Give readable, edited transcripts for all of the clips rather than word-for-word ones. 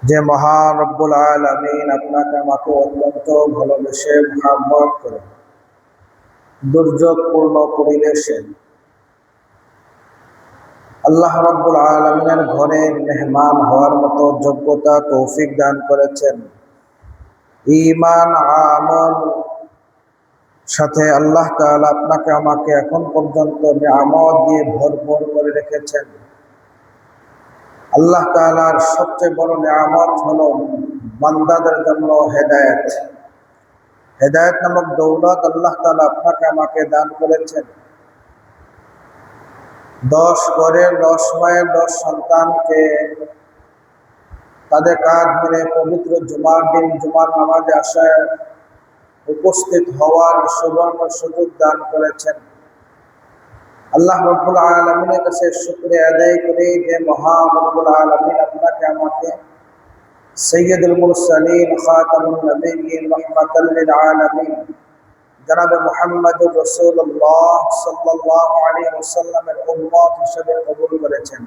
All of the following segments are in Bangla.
যে মহান রব্বুল আলামিন আপনাকে আমাকে অত্যন্ত ভালোবেসে মুহাব্বত করে দুর্যোগপূর্ণ পরিবেশে আল্লাহ রব্বুল আলামিনের ঘরে মেহমান হওয়ার মতো যোগ্যতা তৌফিক দান করেছেন। ঈমান আমল সাথে আল্লাহ তাআলা আপনাকে আমাকে এখন পর্যন্ত নিয়ামত দিয়ে ভরপুর করে রেখেছেন। আল্লাহ তাআলার সবচেয়ে বড় নিয়ামত হলো বান্দাদের জন্য হেদায়েত। হেদায়েত নামক দৌলত আল্লাহ তাআলা আপনাকে আমাকে দান করেছেন। 10 ঘরের 10 মায়ের 10 সন্তানকে তাদের কাঁধ মেরে পবিত্র জুমার দিন জুমার নামাজে আসায় উপস্থিত হওয়ার সুবর্ণ সুযোগ দান করেছেন। আল্লাহ রব্বুল আলামিনের কাছে শুকরিয়া আদায় করি যে মহান রব্বুল আলামিন আপনাকে আমাকে সৈয়দুল মুরসালিন খাতামুন নবিয়্যিন রাহমাতাল লিল আলামিন জনাবে মুহাম্মদুর রাসূলুল্লাহ সাল্লাল্লাহু আলাইহি ওয়াসাল্লামের উম্মত হিসেবে কবুল করেছেন।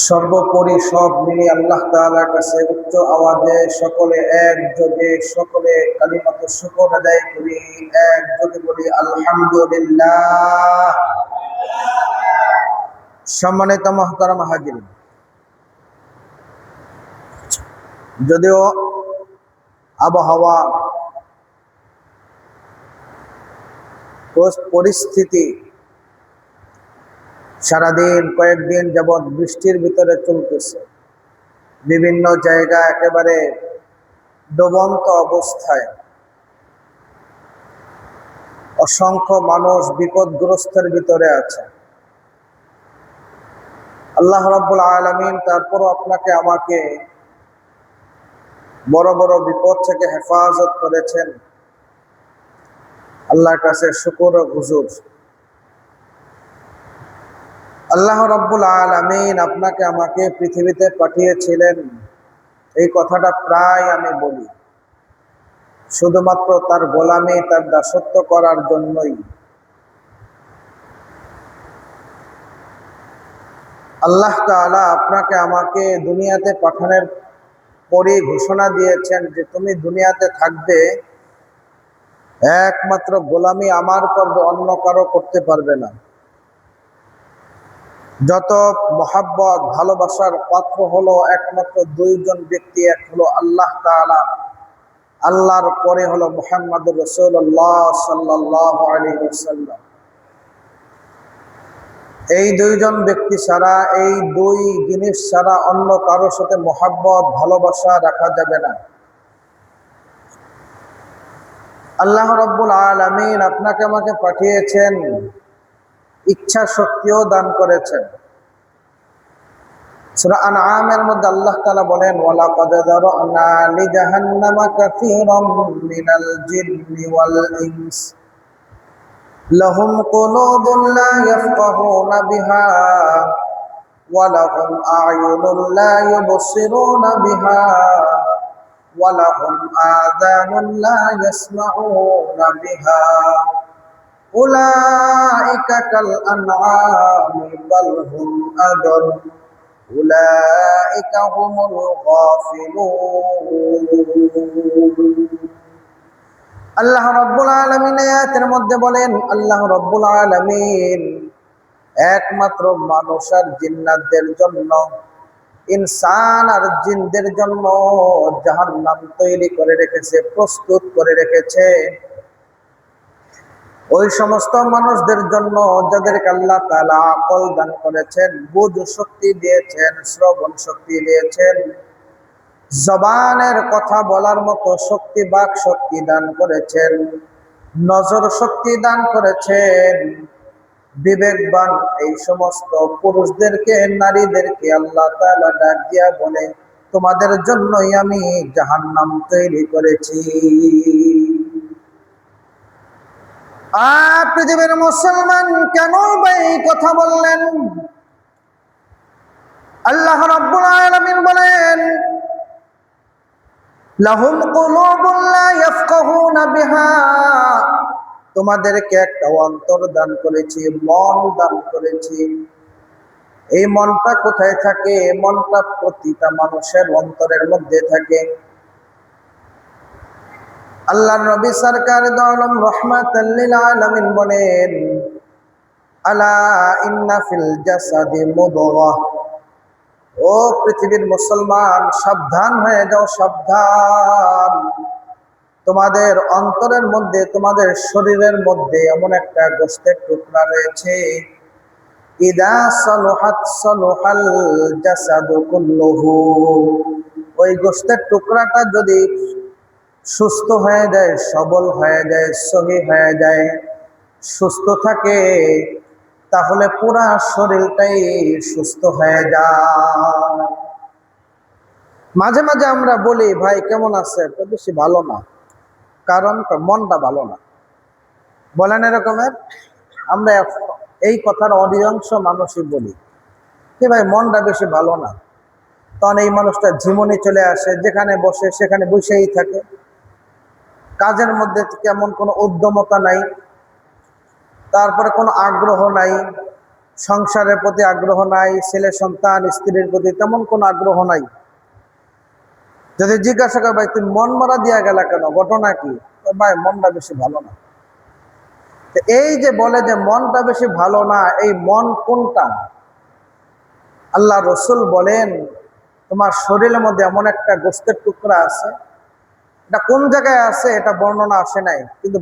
সর্বোপরি সব মিলিয়ে আল্লাহ তাআলার কাছে উচ্চ আওয়াজে সকলে একযোগে সকলে কালিমাতুশ শুকর আদায় করি, একযোগে বলি আলহামদুলিল্লাহ। সম্মানিত মুহতারাম হাজিরিন, যদিও আবহাওয়া পরিস্থিতি সারাদিন কয়েকদিন যাবৎ বৃষ্টির ভিতরে চলতেছে, বিভিন্ন জায়গা একেবারে ডুবন্ত অবস্থায়, অসংখ্য মানুষ বিপদগ্রস্তের ভিতরে আছে। আল্লাহ রাব্বুল আলামিন তারপরও আপনাকে আমাকে বড় বড় বিপদ থেকে হেফাজত করেছেন। আল্লাহর কাছে শুকর ও হুজুর। আল্লাহ রাব্বুল আলামিন আপনাকে আমাকে পৃথিবীতে পাঠিয়েছিলেন, এই কথাটা প্রায় আমি বলি, শুধুমাত্র তার গোলামি তার দাসত্ব করার জন্যই। আল্লাহ তাআলা আপনাকে আমাকে দুনিয়াতে পাঠানোর পরই ঘোষণা দিয়েছেন যে তুমি দুনিয়াতে থাকবে, একমাত্র গোলামি আমার করবে, অন্য কারো করতে পারবে না। যত মহাব্বত ভালোবাসার পাত্র হলো একমাত্র দুইজন ব্যক্তি, এক হলো আল্লাহ তাআলা, আল্লাহর পরে হলো মুহাম্মদুর রাসূলুল্লাহ সাল্লাল্লাহু আলাইহি ওয়াসাল্লাম। এই দুইজন ব্যক্তি ছাড়া, এই দুই জিনিস ছাড়া অন্য কারোর সাথে মহাব্বত ভালোবাসা রাখা যাবে না। আল্লাহ রাব্বুল আলামিন আপনাকে আমাকে পাঠিয়েছেন, ইচ্ছা শক্তিও দান করেছেন। সূরা আনআমের মধ্যে আল্লাহ তাআলা বলেন, ওয়ালাকাদ যারানা লিজাহান্নামা কাসীরাম মিনাল জিন্নি ওয়াল ইনস লাহুম কুলুবুন লা ইয়াফকাহুনা বিহা ওয়া লাহুম আ'য়ুনুন লা ইউবসিরুনা বিহা ওয়া লাহুম আযানুন লা ইয়াসমাউনা বিহা উলাইকা কাল আনআমি বাল হুম আদল উলাইকা হুমুল গাফিলুন। আল্লাহ রাব্বুল আলামিন আয়াতের মধ্যে বলেন, আল্লাহ রাব্বুল আলামিন একমাত্র মানুষ আর জিন্নাতদের জন্য, ইনসান আর জিনদের জন্য জাহান্নাম তৈরি করে রেখেছে, প্রস্তুত করে রেখেছে। ওই সমস্ত মানুষদের জন্য যাদেরকে আল্লাহ তাআলা আকল দান করেছেন, বুঝ শক্তি দিয়েছেন, শ্রবণ শক্তি দিয়েছেন, জবানের কথা বলার মতো শক্তি, বাক শক্তি দান করেছেন, নজর শক্তি দান করেছেন, বিবেকবান এই সমস্ত পুরুষদেরকে, নারীদেরকে আল্লাহ তাআলা ডাক দিয়া বলে, তোমাদের জন্যই আমি জাহান্নাম তৈরি করেছি। পৃথিবীর মুসলমান কেন বা এই কথা বললেন? আল্লাহ রাব্বুল আলামিন বলেন, লাহুম কুলুবুন লা ইয়াফকাহুনা বিহা, তোমাদেরকে একটা অন্তর দান করেছি, মন দান করেছি, এই মনটা কোথায় থাকে? মনটা প্রতিটা মানুষের অন্তরের মধ্যে থাকে। আল্লাহর নবী সরকার দু আলম রাহমাতাল লিল আলামিন বলেন, আলা ইন্না ফিল জাসাদি মুদগাহ। ও পৃথিবীর মুসলমান, সাবধান হয়ে যাও, সাবধান। তোমাদের অন্তরের মধ্যে, তোমাদের শরীরের মধ্যে এমন একটা গোশতের টুকরা রয়েছে, ইদা সালুহাত সালুহাল জাসাদু কুল্লুহু। ওই গোশতের টুকরাটা যদি সুস্থ হয়ে যায়, সবল হয়ে যায়, সহি হয়ে যায়, সুস্থ থাকে, তাহলে পুরা শরীরটাই সুস্থ হয়ে যায়। মাঝে মাঝে আমরা বলি, ভাই কেমন আছে? বেশি ভালো না। কারণ মনটা ভালো না। বলেন এরকমের? আমরা এই কথার অধিকাংশ মানুষই বলি যে ভাই মনটা বেশি ভালো না। তখন এই মানুষটা ঝিমুনি চলে আসে, যেখানে বসে সেখানে বসেই থাকে, কাজের মধ্যে কেমন কোনো উদ্যমতা নাই, তারপরে কোনো আগ্রহ নাই, সংসারের প্রতি আগ্রহ নাই, ছেলে সন্তান স্ত্রীর প্রতি তেমন কোনো আগ্রহ নাই। যদি জিজ্ঞাসা করে, ভাই তুমি মন মরা দিয়া গেলা কেন, ঘটনা কি? ভাই মনটা বেশি ভালো না। এই যে বলে যে মনটা বেশি ভালো না, এই মন কোনটা? আল্লাহ রসুল বলেন, তোমার শরীরের মধ্যে এমন একটা গোশতের টুকরা আছে, এটা কোন জায়গায় আছে এটা বর্ণনা আসে নাই, কিন্তু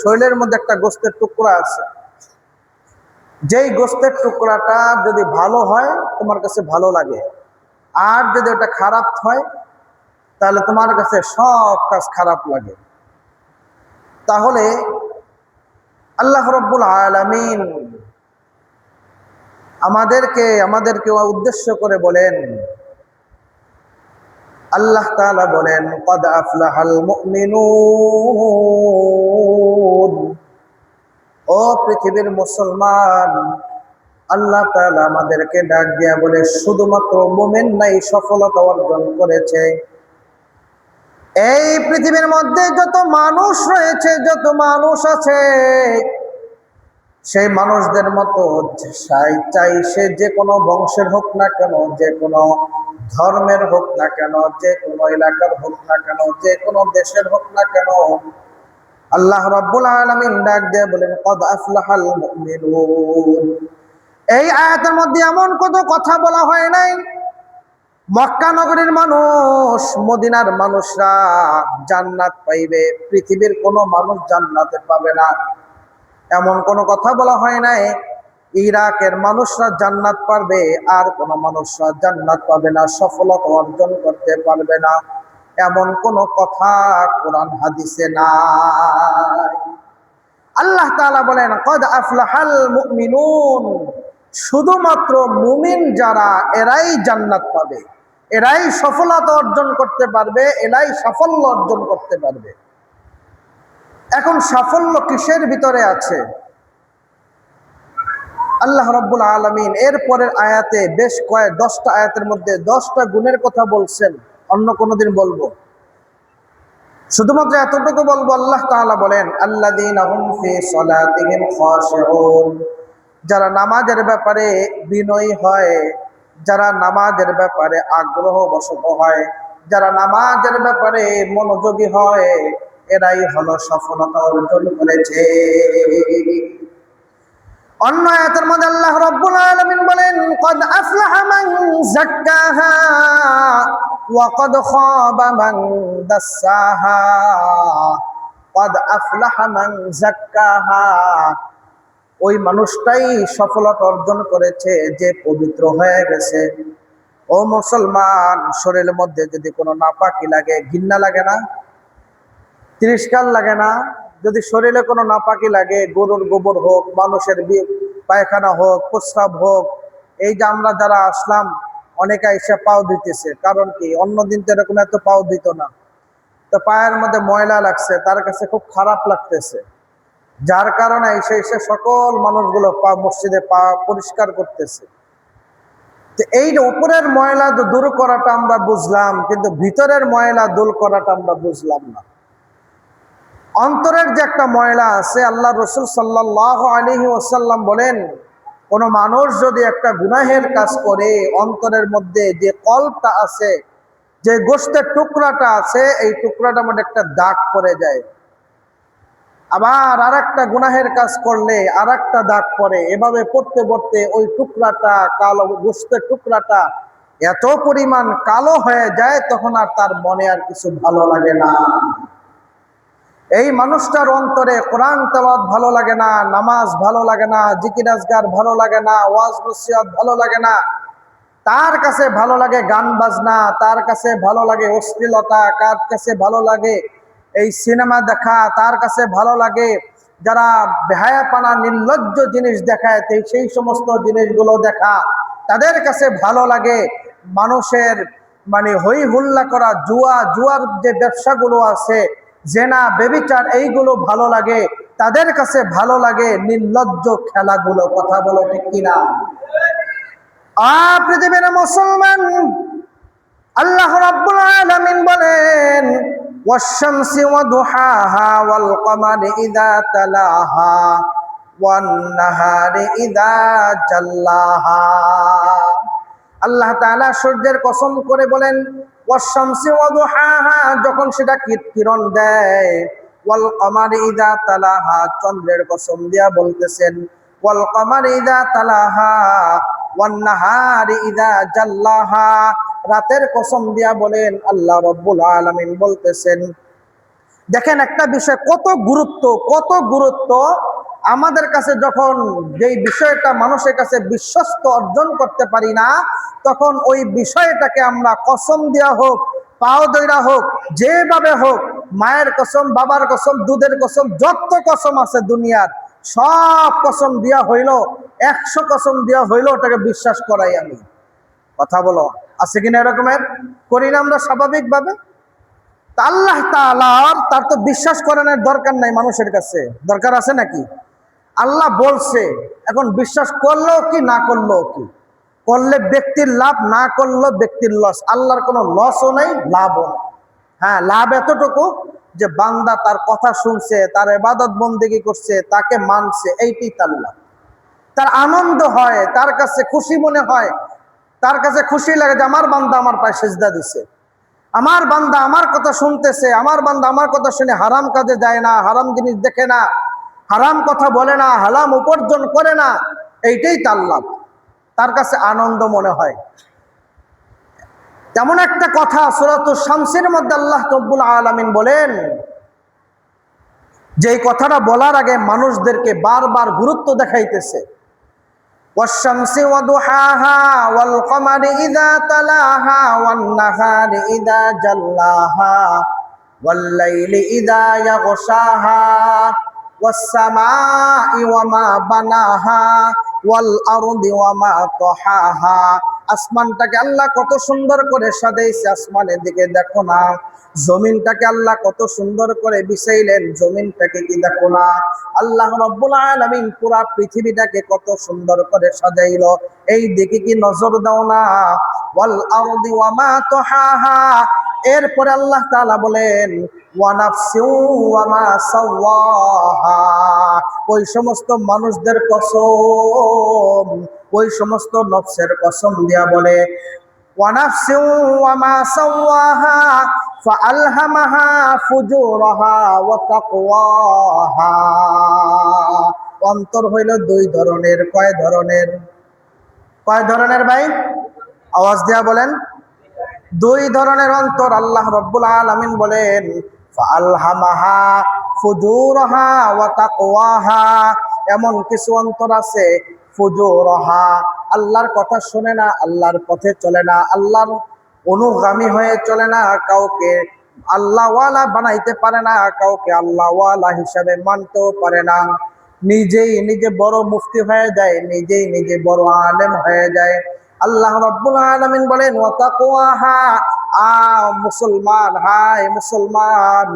শরীরের মধ্যে একটা গোশতের টুকরা আছে, যেই গোশতের টুকরাটা যদি ভালো হয় তোমার কাছে ভালো লাগে, আর যদি ওটা খারাপ হয় তাহলে তোমার কাছে সব কাজ খারাপ লাগে। তাহলে আল্লাহ রাব্বুল আলামিন আমাদেরকে উদ্দেশ্য করে বলেন, আল্লাহ তাআলা বলেন, ক্বাদ আফলাহাল মুমিনুন। ও পৃথিবীর মুসলমান, আল্লাহ তাআলা আমাদেরকে ডাক দিয়া বলে, শুধুমাত্র মুমিন নাই সফলতা অর্জন করেছে। এই পৃথিবীর মধ্যে যত মানুষ রয়েছে, যত মানুষ আছে, সেই মানুষদের মতো চাই সে যে কোনো বংশের হোক না কেন, যে কোনো ধর্মের হোক না কেন, যে কোনো এলাকার হোক না কেন, যে কোনো দেশের হোক না কেন, আল্লাহ রাব্বুল আলামিন ডাক দিয়ে বলেন, ক্বাদ আফলাহাল মুমিনুন। এই আয়াতের মধ্যে এমন কত কথা বলা হয় নাই। মক্কা নগরীর মানুষ, মদিনার মানুষরা জান্নাত পাইবে, পৃথিবীর কোনো মানুষ জান্নাতে পাবে না, এমন কোনো কথা বলা হয় নাই। ইরাকের মানুষরা জান্নাত পাবে, আর কোনো মানুষরা জান্নাত পাবে না, সফলতা অর্জন করতে পারবে না, এমন কোনো কথা কোরআন হাদিসে নাই। আল্লাহ তাআলা বলেন, ক্বাদ আফলাহাল মুমিনুন। শুধুমাত্র মুমিন যারা, এরাই জান্নাত পাবে, এরাই সফলতা অর্জন করতে পারবে, এরাই সাফল্য অর্জন করতে পারবে। এখন সাফল্য কিসের ভিতরে আছে? আল্লাহ রাব্বুল আলামিন এর পরের আয়াতে বেশ 10টা আয়াতের মধ্যে 10টা গুণের কথা বলছেন, অন্য কোনোদিন বলবো। শুধুমাত্র এতটুকু বলবো, আল্লাহ তাআলা বলেন, আল্লাযীনা হুম ফি সালাতিহিম খাশিউন। যারা নামাজের ব্যাপারে বিনয়ী হয়, যারা নামাজের ব্যাপারে আগ্রহ বশত হয়, যারা নামাজের ব্যাপারে মনোযোগী হয়, এরাই হলো সফলতা অর্জন করেছে। অন্য আয়াতের মধ্যে আল্লাহ রাব্বুল আলামিন বলেন, ক্বাদ আফলাহা মান যাক্কাহা ওয়া ক্বাদ খাবা মান দাসসাহা। ক্বাদ আফলাহা মান যাক্কাহা। ওই মানুষটাই সফলতা অর্জন করেছে যে পবিত্র হয়ে গেছে। ও মুসলমান, শরীরের মধ্যে যদি কোনো নাপাকি লাগে, ঘৃণা লাগে না? তিরস্কার লাগে না? যদি শরীরে কোনো নাপাকি লাগে, গরুর গোবর হোক, মানুষের পায়খানা হোক, প্রস্রাব হোক, এই যে আমরা যারা আসলাম, অনেকে এসে পাও দিতেছে, কারণ কি অন্যদিন তো এরকম এত পাও দিত না, তো পায়ের মধ্যে ময়লা লাগছে, তার কাছে খুব খারাপ লাগতেছে, যার কারণে এসে সকল মানুষগুলো মসজিদে পা পরিষ্কার করতেছে। তো এই উপরের ময়লা দূর করাটা আমরা বুঝলাম, কিন্তু ভিতরের ময়লা দূর করাটা আমরা বুঝলাম না। অন্তরের যে একটা ময়লা আছে, আল্লাহ রসুল সাল্লাল্লাহু আলাইহি ওয়াসাল্লাম বলেন, কোনো মানুষ যদি একটা গুনাহের কাজ করে, অন্তরের মধ্যে যে কলবটা আছে, যে গোশতের টুকরাটা আছে, এই টুকরাটার মধ্যে একটা দাগ পড়ে যায়। আবার আর একটা গুনাহের কাজ করলে আর একটা দাগ পড়ে। এভাবে পড়তে পড়তে ওই টুকরাটা, কালো গোশতের টুকরাটা এত পরিমাণ কালো হয়ে যায়, তখন আর তার মনে আর কিছু ভালো লাগে না। এই মানুষটার অন্তরে কোরআন তেলাওয়াত ভালো লাগে না, নামাজ ভালো লাগে না, জিকির আজগার ভালো লাগে না, ওয়াজ নসিহত ভালো লাগে না। তার কাছে ভালো লাগে গান বাজনা, তার কাছে ভালো লাগে অশ্লীলতা, কার কাছে ভালো লাগে এই সিনেমা দেখা, তার কাছে ভালো লাগে যারা বেহায়াপনা নির্লজ্জ জিনিস দেখায় সেই সমস্ত জিনিসগুলো দেখা। তাদের কাছে ভালো লাগে মানুষের মানে হই হুল্লা করা, জুয়ার যে ব্যবসাগুলো আছে, জেনা বেবিচার, এইগুলো ভালো লাগে। তাদের কাছে ভালো লাগে নির্লজ্জ খেলাগুলো। কথা বলো ঠিক কিনা? পৃথিবীর মুসলমান, আল্লাহ রাব্বুল আলামিন বলেন, ওয়াশ-শামসি ওয়া দুহাহা ওয়াল কমারি ইযা তালাহা ওয়ান নাহারি ইযা জাল্লাহা। আল্লাহ তাআলা সূর্যের কসম করে বলেন, ওয়াশ-শামসি ওয়া দুহাহা, যখন সেটা কিরণ দেয়, ওয়াল কমারি ইযা তালাহা, চন্দ্রের কসম দিয়া বলতেছেন, ওয়াল কমারি ইযা তালাহা ওয়ান নাহারি ইযা জাল্লাহা, রাতের কসম দিয়া বলেন আল্লাহ রাব্বুল আলামিন বলতেছেন। দেখেন একটা বিষয় কত গুরুত্ব আমাদের কাছে। যখন যেই বিষয়টা মানুষের কাছে বিশ্বস্ত অর্জন করতে পারি না, তখন ওই বিষয়টাকে আমরা কসম দেওয়া হোক, পাও দইরা হোক, যেভাবে হোক, মায়ের কসম, বাবার কসম, দুধের কসম, যত কসম আছে দুনিয়ার সব কসম দেওয়া হইল, 100 কসম দেওয়া হইল, ওটাকে বিশ্বাস করাই আমি। কথা বলো, আছে কিনা এরকমের? করি না আমরা স্বাভাবিকভাবে? আল্লাহ তাআলার তার তো বিশ্বাস করানোর দরকার নাই মানুষের কাছে, দরকার আছে নাকি? আল্লাহ বলছে, এখন বিশ্বাস করলো কি না করলো কি? করলে ব্যক্তির লাভ, না করলো ব্যক্তির লস। আল্লাহর কোনো লসও নেই, লাভও নেই। হ্যাঁ, লাভ এতটুকু যে বান্দা তার কথা শুনছে, তার ইবাদত বন্দেগী করছে, তাকে মানছে, এইটাই তার লাভ। তার আনন্দ হয়, তার কাছে খুশি মনে হয়, তার কাছে খুশি লাগে যে আমার বান্দা আমার পায়ে সিজদা দিছে, আমার বান্দা আমার কথা শুনতেছে, আমার বান্দা আমার কথা শুনে হারাম কাজে যায় না, হারাম জিনিস দেখে না, হারাম কথা বলে না, হারাম উপার্জন করে না, এইটাই তার লাভ। তার কাছে আনন্দ মনে হয়। তেমন একটা কথা সূরাতুশ শামসের মধ্যে আল্লাহ রাব্বুল আলামিন বলেন, যেই কথাটা বলার আগে মানুষদেরকে বারবার গুরুত্ব দেখাইতেছে। ওয়াশ-শামসি ওয়া দুহাহা ওয়াল কমারি ইযা তালাহা ওয়ান নাহারি ইযা জাল্লাহা ওয়াল লাইলি ইযা ইয়াগশাহা ওয়াস সামাই ওয়া মা বানাহা ওয়াল আরদি ওয়া মা তাহাহা। আসমানটাকে আল্লাহ কত সুন্দর করে সাজাইছে, আসমানের দিকে দেখো না। জমিনটাকে আল্লাহ কত সুন্দর করে বিছাইলেন, জমিনটাকে কি দেখো না? আল্লাহ রাব্বুল আলামিন পুরা পৃথিবীটাকে কত সুন্দর করে সাজাইলো, এই দিকে কি নজর দাও না? ওয়াল আরদি ওয়া মা তাহাহা। এরপরে আল্লাহ তাআলা বলেন, ওয়া নাফসি ওয়া মা সাওয়াহা। ওই সমস্ত মানুষদের কসম, ওই সমস্ত নফসের কসম দিয়া বলে, ওয়া নাফসি ওয়া মা সাওয়াহা ফাআলহামাহা ফুজুরাহা ওয়া তাকওয়াহা। অন্তর হইল দুই ধরনের। কয় ধরনের? কয় ধরনের ভাই? আওয়াজ দিয়া বলেন। দুই ধরনের অন্তর। আল্লাহ রাব্বুল আলামিন বলেন, ফাআলহামাহা ফুজুরাহা ওয়া তাকওয়াহা। এমন কিছু অন্তর আছে, ফুজুরাহা, আল্লাহর কথা শুনে না, আল্লাহর পথে চলে না, আল্লাহর অনুগামী হয়ে চলে না, কাউকে আল্লাহওয়ালা বানাইতে পারে না, কাউকে আল্লাহওয়ালা হিসাবে মানতেও পারে না, নিজে বড় মুফতি হয়ে যায়, নিজে বড় আলেম হয়ে যায়। আল্লাহ রাব্বুল আলামিন বলেন, ওয়া তাকওয়াহা। মুসলমান, হায় মুসলমান,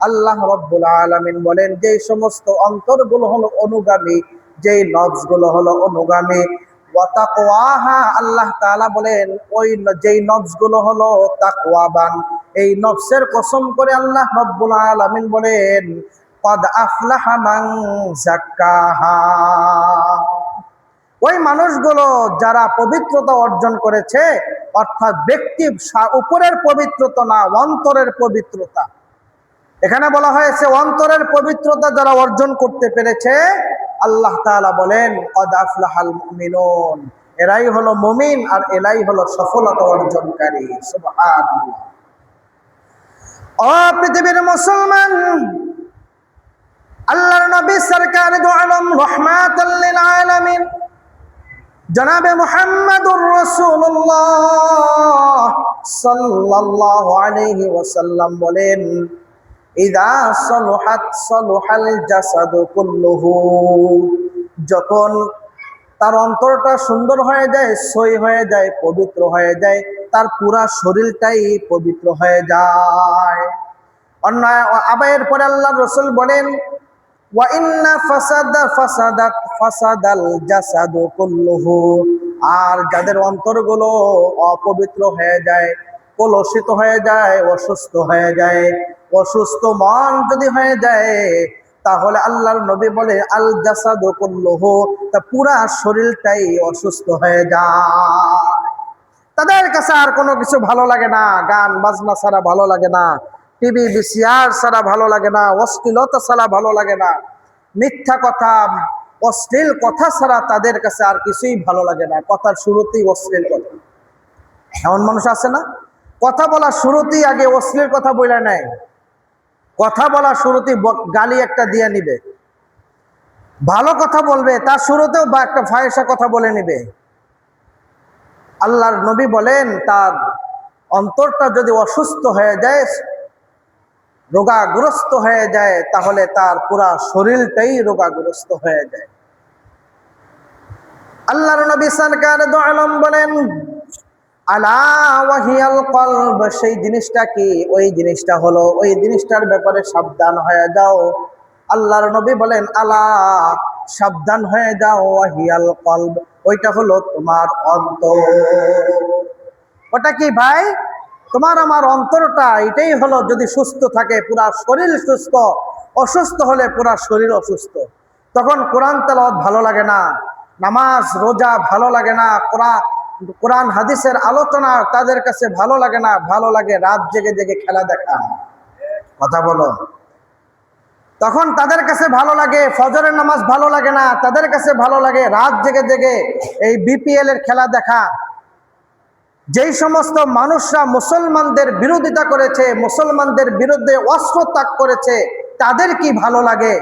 আল্লাহ রাব্বুল আলামিন বলেন, যে সমস্ত অন্তরগুলো হলো অনুগামী, যেই নফসগুলো হলো অনুগামী, ওয়া তাকওয়াহা, আল্লাহ তাআলা বলেন ওই যেই নফসগুলো হলো তাকওয়াবান, এই নফসের কসম করে আল্লাহ রাব্বুল আলামিন বলেন, ক্বাদ আফলাহা মান যাক্কাহা। ওই মানুষগুলো যারা পবিত্রতা অর্জন করেছে, অর্থাৎ ব্যক্তির উপরের পবিত্রতা না, অন্তরের পবিত্রতা। এখানে বলা হয়েছে অন্তরের পবিত্রতা যারা অর্জন করতে পেরেছে, আল্লাহ তাআলা বলেন ক্বাদ আফলাহাল মুমিনুন, এরাই হলো মুমিন আর এরাই হলো সফলতা অর্জনকারী। সুবহানাল্লাহ। ও পৃথিবীর মুসলমান, আল্লাহর নবী সরকার দু আলম রাহমাতাল লিল আলামিন জনাবে মুহাম্মদুর রাসূলুল্লাহ সাল্লাল্লাহু আলাইহি ওয়াসাল্লাম বলেন, ইযা সালুহাত সালুহাল জাসাদু কুল্লুহু, যখন তার অন্তরটা সুন্দর হয়ে যায়, সই হয়ে যায়, পবিত্র হয়ে যায়, তার পুরা শরীরটাই পবিত্র হয়ে যায়। অন্য আবার পরে আল্লাহর রাসূল বলেন, ওয়া ইন্না ফাসাদাল জাসাদু কুল্লুহু, আর যাদের অন্তরগুলো অপবিত্র হয়ে যায়, কলুষিত হয়ে যায়, অসুস্থ হয়ে যায়, অসুস্থ মন যদি হয়ে যায়, তাহলে আল্লাহর নবী বলে আল জাসাদু কুল্লুহু, তা পুরা শরীরটাই অসুস্থ হয়ে যায়। তাদের কাছে আর কোনো কিছু ভালো লাগে না, গান বাজনা ছাড়া ভালো লাগে না, টিভি ভিসিআর ছাড়া ভালো লাগে না, অশ্লীলতা ছাড়া ভালো লাগে না, মিথ্যা কথা অশ্লীল কথা ছাড়া তাদের কাছে আর কিছুই ভালো লাগে না। কথার শুরুতেই অশ্লীল কথা। এমন মানুষ আছে না, কথা বলার শুরুতেই আগে অশ্লীল কথা বলে নেয়, কথা বলার শুরুতেই গালি একটা দিয়ে নিবে, ভালো কথা বলবে তার শুরুতেও বা একটা ফাহিশা কথা বলে নিবে। আল্লাহর নবী বলেন তার অন্তরটা যদি অসুস্থ হয়ে যায়, রোগাগ্রস্ত হয়ে যায়, তাহলে তার পুরা শরীরটাই রোগাগ্রস্ত হয়ে যায়। আল্লাহর নবী সরকার দু আলম বলেন, আলা ওয়াহিয়াল কলব, সেই জিনিসটা কি? ওই জিনিসটা হলো, ওই জিনিসটার ব্যাপারে সাবধান হয়ে যাও। আল্লাহর নবী বলেন, আলা, সাবধান হয়ে যাও, ওয়াহিয়াল কলব, ওইটা হলো তোমার অন্তর। ওটা কি ভাই? তোমার আমার অন্তরটা। এটাই হলো, যদি সুস্থ থাকে পুরা শরীর সুস্থ, অসুস্থ হলে পুরা শরীর অসুস্থ। তখন কোরআন তেলাওয়াত ভালো লাগে না, নামাজ রোজা ভালো লাগে না, কোরআন হাদিসের আলোচনা তাদের কাছে ভালো লাগে না, ভালো লাগে রাত জেগে জেগে খেলা দেখা। কথা বলো। তখন তাদের কাছে ভালো লাগে ফজরের নামাজ ভালো লাগে না, তাদের কাছে ভালো লাগে রাত জেগে জেগে এই বিপিএল এর খেলা দেখা। যেই সমস্ত মানুষরা মুসলমানদের বিরোধিতা করেছে, মুসলমানদের বিরুদ্ধে অস্ত্র ত্যাগ করেছে, তাদের কি ভালো লাগে?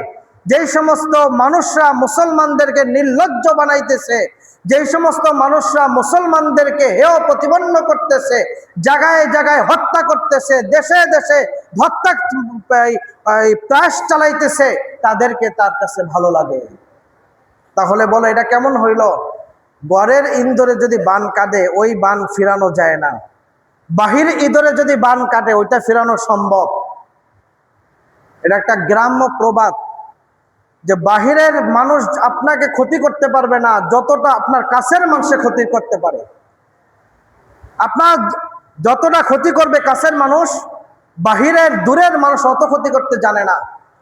যেই সমস্ত মানুষরা মুসলমানদেরকে নির্লজ্জ বানাইতেছে, যেই সমস্ত মানুষরা মুসলমানদেরকে হেয় প্রতিপন্ন করতেছে, জায়গায় জায়গায় হত্যা করতেছে, দেশে দেশে হত্যা প্রয়াস চালাইতেছে, তাদেরকে তার কাছে ভালো লাগে। তাহলে বলো এটা কেমন হইল? ঘরের ইন্দরে যদি বান কাটে, ওই বান ফিরানো যায় না। বাহির ইঁদুরে যদি বান কাটে, ওইটা ফিরানো সম্ভব। এটা একটা গ্রাম্য প্রবাদ, যে বাহিরের মানুষ আপনাকে ক্ষতি করতে পারবে না যতটা আপনার কাছের মানুষে ক্ষতি করতে পারে। আপনার যতটা ক্ষতি করবে কাছের মানুষ, বাহিরের দূরের মানুষ অত ক্ষতি করতে জানে না।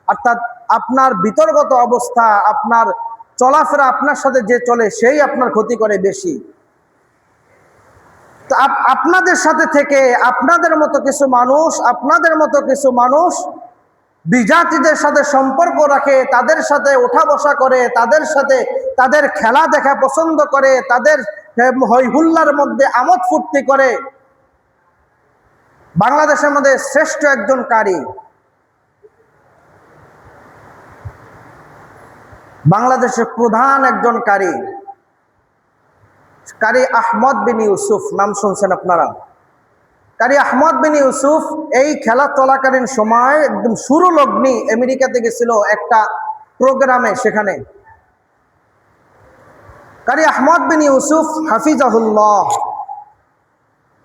অর্থাৎ আপনার বিতর্গত অবস্থা, আপনার চলাফেরা, আপনার সাথে যে চলে সেই আপনার ক্ষতি করে বেশি। তো আপনাদের সাথে থেকে আপনাদের মতো কিছু মানুষ বিজাতিদের সাথে সম্পর্ক রাখে, তাদের সাথে ওঠা বসা করে, তাদের সাথে তাদের খেলা দেখা পছন্দ করে, তাদের হই হুল্লার মধ্যে আমোদ ফুর্তি করে। বাংলাদেশের মধ্যে শ্রেষ্ঠ একজন কারি, বাংলাদেশের প্রধান একজন কারি আহমদ বিন ইউসুফ, নাম শুনছেন আপনারা? কারি আহমদ বিন ইউসুফ এই খেলা চলাকালীন সময় একদম শুরু লগ্নি আমেরিকাতে গেছিল একটা প্রোগ্রামে। সেখানে কারি আহমদ বিন ইউসুফ হাফিজাহুল্লাহ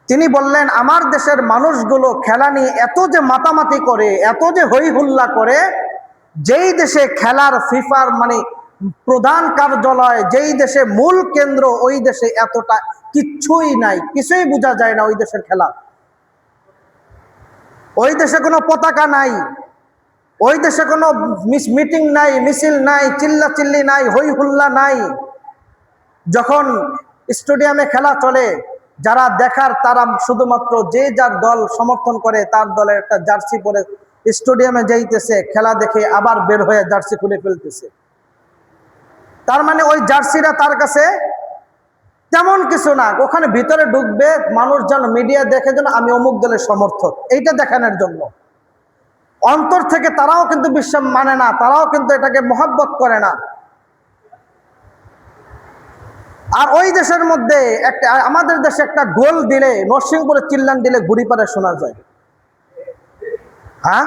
তিনি বললেন, আমার দেশের মানুষগুলো খেলা নিয়ে এত যে মাতামাতি করে, এত যে হই হুল্লা করে, যেই দেশে খেলার ফিফার মানে প্রধান কার্যালয়, যেই দেশে মূল কেন্দ্র, ওই দেশে এতটা কিচ্ছুই নাই, কিছুই বোঝা যায় না ওই দেশের খেলা। ওই দেশে কোনো পতাকা নাই, ওই দেশে কোনো মিটিং নাই, মিছিল নাই, চিল্লা চিল্লি নাই, হই হুল্লা নাই। যখন স্টেডিয়ামে খেলা চলে, যারা দেখার তারা শুধুমাত্র যে যার দল সমর্থন করে তার দলের একটা জার্সি পরে স্টেডিয়ামে যাইতেছে, খেলা দেখে আবার বের হয়ে জার্সি খুলে ফেলতেছে। তার মানে ওই জার্সিটা তার কাছে তেমন কিছু না, ওখানে ভিতরে ঢুকবে মানুষ যেন মিডিয়া দেখে যেন আমি অমুক দলের সমর্থক, এইটা দেখানোর জন্য। অন্তর থেকে তারাও কিন্তু বিশ্বাস মানে না, তারাও কিন্তু এটাকে মহব্বত করে না। আর ওই দেশের মধ্যে একটা, আমাদের দেশে একটা গোল দিলে নরসিংপুরে চিল্লান দিলে ঘুড়ি পারে শোনা যায়। হ্যাঁ,